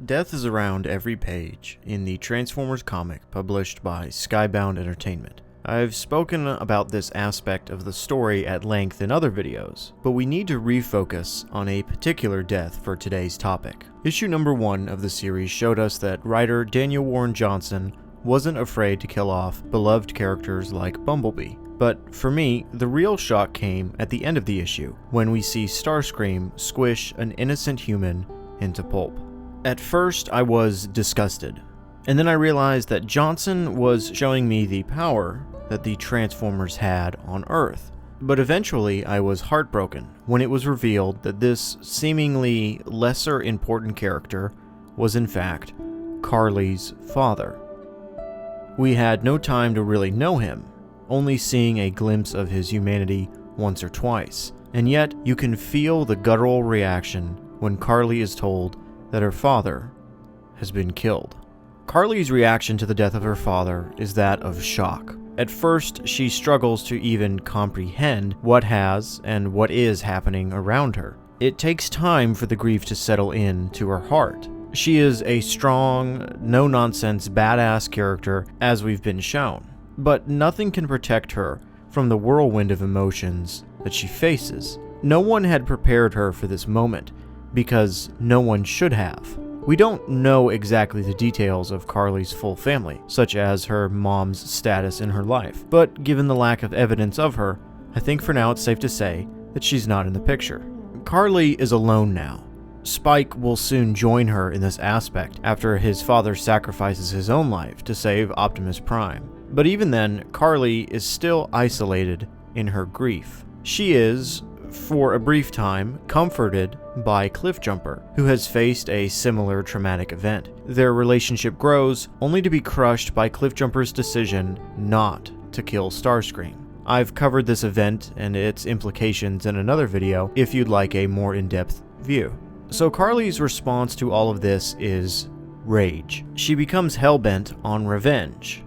Death is around every page in the Transformers comic published by Skybound Entertainment. I've spoken about this aspect of the story at length in other videos, but we need to refocus on a particular death for today's topic. Issue number 1 of the series showed us that writer Daniel Warren Johnson wasn't afraid to kill off beloved characters like Bumblebee. But for me, the real shock came at the end of the issue, when we see Starscream squish an innocent human into pulp. At first, I was disgusted, and then I realized that Johnson was showing me the power that the Transformers had on Earth. But eventually, I was heartbroken when it was revealed that this seemingly lesser important character was in fact Carly's father. We had no time to really know him, only seeing a glimpse of his humanity once or twice, and yet you can feel the guttural reaction when Carly is told that her father has been killed. Carly's reaction to the death of her father is that of shock. At first, she struggles to even comprehend what has and what is happening around her. It takes time for the grief to settle in to her heart. She is a strong, no-nonsense, badass character as we've been shown, but nothing can protect her from the whirlwind of emotions that she faces. No one had prepared her for this moment, because no one should have. We don't know exactly the details of Carly's full family, such as her mom's status in her life, but given the lack of evidence of her, I think for now it's safe to say that she's not in the picture. Carly is alone now. Spike will soon join her in this aspect after his father sacrifices his own life to save Optimus Prime. But even then, Carly is still isolated in her grief. She is, for a brief time, comforted by Cliffjumper, who has faced a similar traumatic event. Their relationship grows, only to be crushed by Cliffjumper's decision not to kill Starscream. I've covered this event and its implications in another video if you'd like a more in-depth view. So Carly's response to all of this is rage. She becomes hellbent on revenge.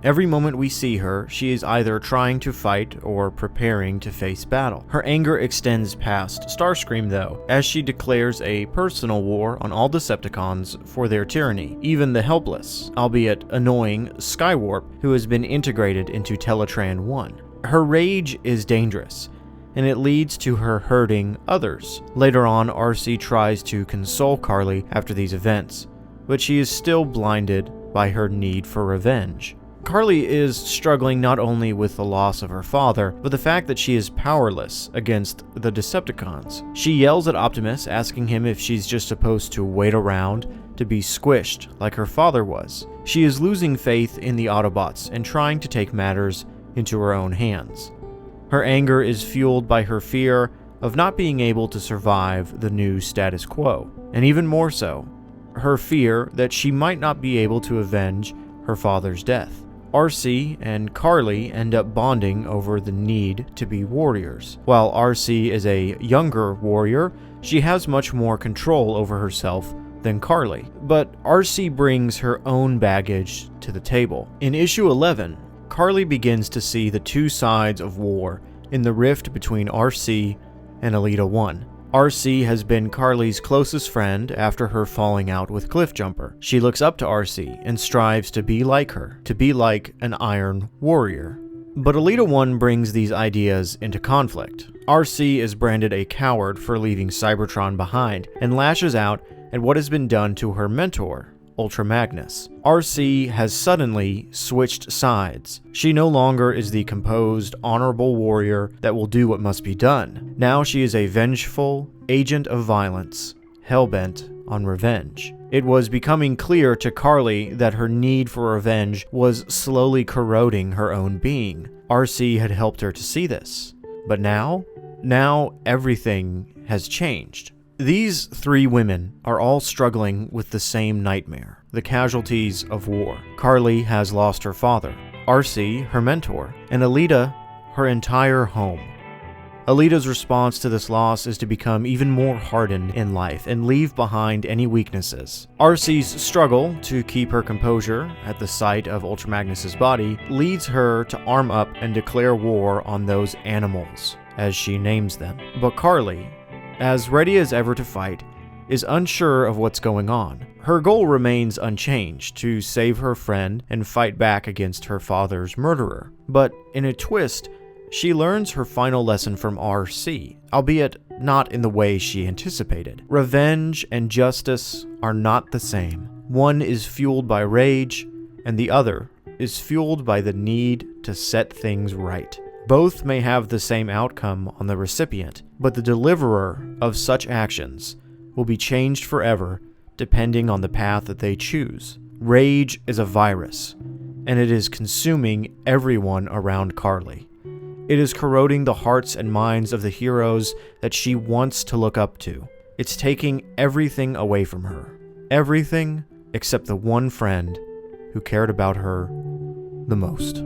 Every moment we see her, she is either trying to fight or preparing to face battle. Her anger extends past Starscream though, as she declares a personal war on all Decepticons for their tyranny, even the helpless, albeit annoying, Skywarp, who has been integrated into Teletran 1. Her rage is dangerous, and it leads to her hurting others. Later on, Arcee tries to console Carly after these events, but she is still blinded by her need for revenge. Carly is struggling not only with the loss of her father, but the fact that she is powerless against the Decepticons. She yells at Optimus, asking him if she's just supposed to wait around to be squished like her father was. She is losing faith in the Autobots and trying to take matters into her own hands. Her anger is fueled by her fear of not being able to survive the new status quo, and even more so, her fear that she might not be able to avenge her father's death. Arcee and Carly end up bonding over the need to be warriors. While Arcee is a younger warrior, she has much more control over herself than Carly. But Arcee brings her own baggage to the table. In issue 11, Carly begins to see the two sides of war in the rift between Arcee and Elita 1. Arcee has been Carly's closest friend after her falling out with Cliffjumper. She looks up to Arcee and strives to be like her, to be like an Iron Warrior. But Elita 1 brings these ideas into conflict. Arcee is branded a coward for leaving Cybertron behind and lashes out at what has been done to her mentor, Ultra Magnus. Arcee has suddenly switched sides. She no longer is the composed, honorable warrior that will do what must be done. Now she is a vengeful agent of violence, hellbent on revenge. It was becoming clear to Carly that her need for revenge was slowly corroding her own being. Arcee had helped her to see this. But now everything has changed. These three women are all struggling with the same nightmare, the casualties of war. Carly has lost her father, Arcee her mentor, and Elita her entire home. Elita's response to this loss is to become even more hardened in life and leave behind any weaknesses. Arcee's struggle to keep her composure at the sight of Ultra Magnus's body leads her to arm up and declare war on those animals, as she names them. But Carly, as ready as ever to fight, is unsure of what's going on. Her goal remains unchanged, to save her friend and fight back against her father's murderer. But in a twist, she learns her final lesson from Arcee, albeit not in the way she anticipated. Revenge and justice are not the same. One is fueled by rage, and the other is fueled by the need to set things right. Both may have the same outcome on the recipient, but the deliverer of such actions will be changed forever depending on the path that they choose. Rage is a virus, and it is consuming everyone around Carly. It is corroding the hearts and minds of the heroes that she wants to look up to. It's taking everything away from her. Everything except the one friend who cared about her the most.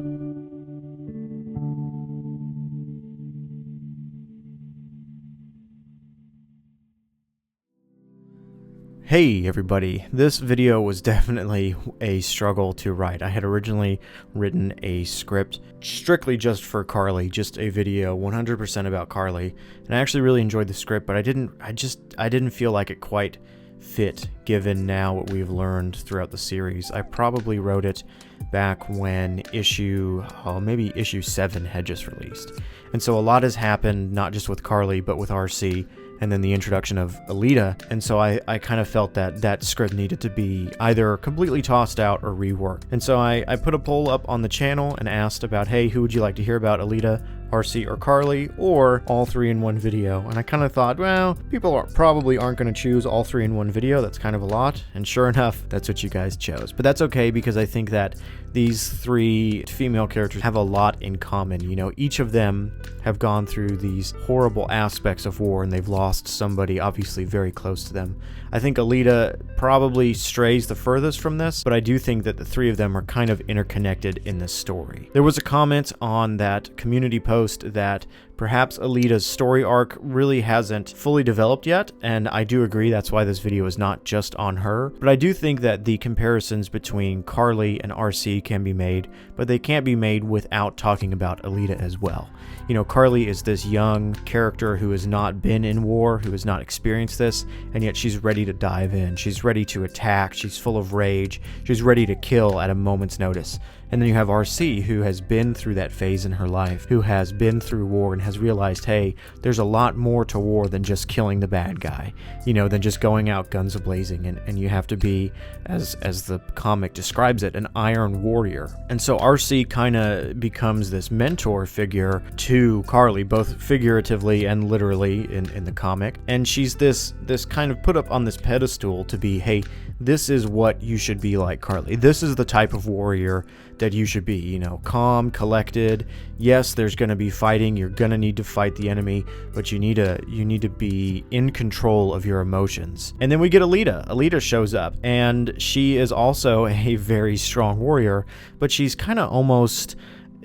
Hey everybody, this video was definitely a struggle to write. I had originally written a script strictly just for Carly, just a video 100% about Carly, and I actually really enjoyed the script, but I didn't feel like it quite fit given now what we've learned throughout the series. I probably wrote it back when maybe issue 7 had just released. And so a lot has happened, not just with Carly, but with Arcee, and then the introduction of Alita, and so I kind of felt that that script needed to be either completely tossed out or reworked. And so I put a poll up on the channel and asked about, hey, who would you like to hear about, Alita, Arcee, or Carly, or all three in one video? And I kind of thought, well, people probably aren't going to choose all three in one video. That's kind of a lot. And sure enough, that's what you guys chose. But that's okay, because I think that these three female characters have a lot in common. You know, each of them have gone through these horrible aspects of war, and they've lost somebody obviously very close to them. I think Alita probably strays the furthest from this, but I do think that the three of them are kind of interconnected in this story. There was a comment on that community post that perhaps Alita's story arc really hasn't fully developed yet, and I do agree. That's why this video is not just on her. But I do think that the comparisons between Carly and Arcee can be made, but they can't be made without talking about Alita as well. You know, Carly is this young character who has not been in war, who has not experienced this, and yet she's ready to dive in. She's ready to attack. She's full of rage. She's ready to kill at a moment's notice. And then you have Arcee, who has been through that phase in her life, who has been through war and has realized, hey, there's a lot more to war than just killing the bad guy, you know, than just going out guns a-blazing. And you have to be, as the comic describes it, an iron warrior. And so Arcee kind of becomes this mentor figure to Carly, both figuratively and literally in the comic. And she's this kind of put up on this pedestal to be, hey, this is what you should be like, Carly. This is the type of warrior that you should be, you know, calm, collected. Yes, there's going to be fighting. You're going to need to fight the enemy, but you need to be in control of your emotions. And then we get Alita. Alita shows up, and she is also a very strong warrior, but she's kind of almost...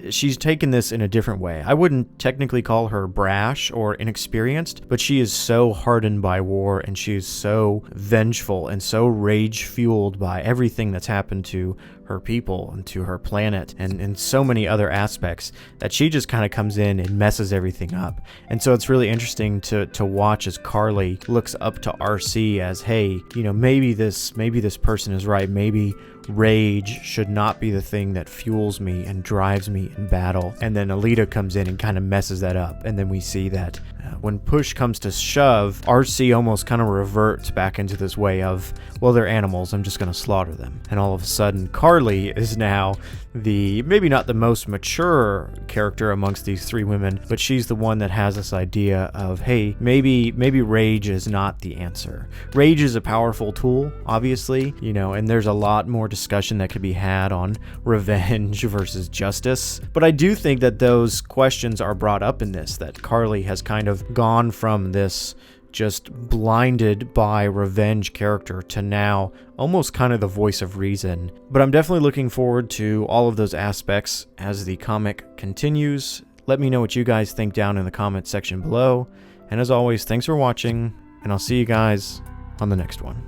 she's taken this in a different way. I wouldn't technically call her brash or inexperienced, but she is so hardened by war, and she is so vengeful and so rage-fueled by everything that's happened to her people and to her planet and so many other aspects that she just kind of comes in and messes everything up. And so it's really interesting to watch as Carly looks up to Arcee as, hey, you know, maybe this person is right. Maybe rage should not be the thing that fuels me and drives me in battle. And then Alita comes in and kind of messes that up. And then we see that when push comes to shove, Arcee almost kind of reverts back into this way of, well, they're animals, I'm just going to slaughter them. And all of a sudden, Carly is now maybe not the most mature character amongst these three women, but she's the one that has this idea of, hey, maybe rage is not the answer. Rage is a powerful tool, obviously, you know, and there's a lot more discussion that could be had on revenge versus justice. But I do think that those questions are brought up in this, that Carly has kind of gone from this just blinded by revenge character to now almost kind of the voice of reason. But I'm definitely looking forward to all of those aspects as the comic continues. Let me know what you guys think down in the comment section below. And as always, thanks for watching, and I'll see you guys on the next one.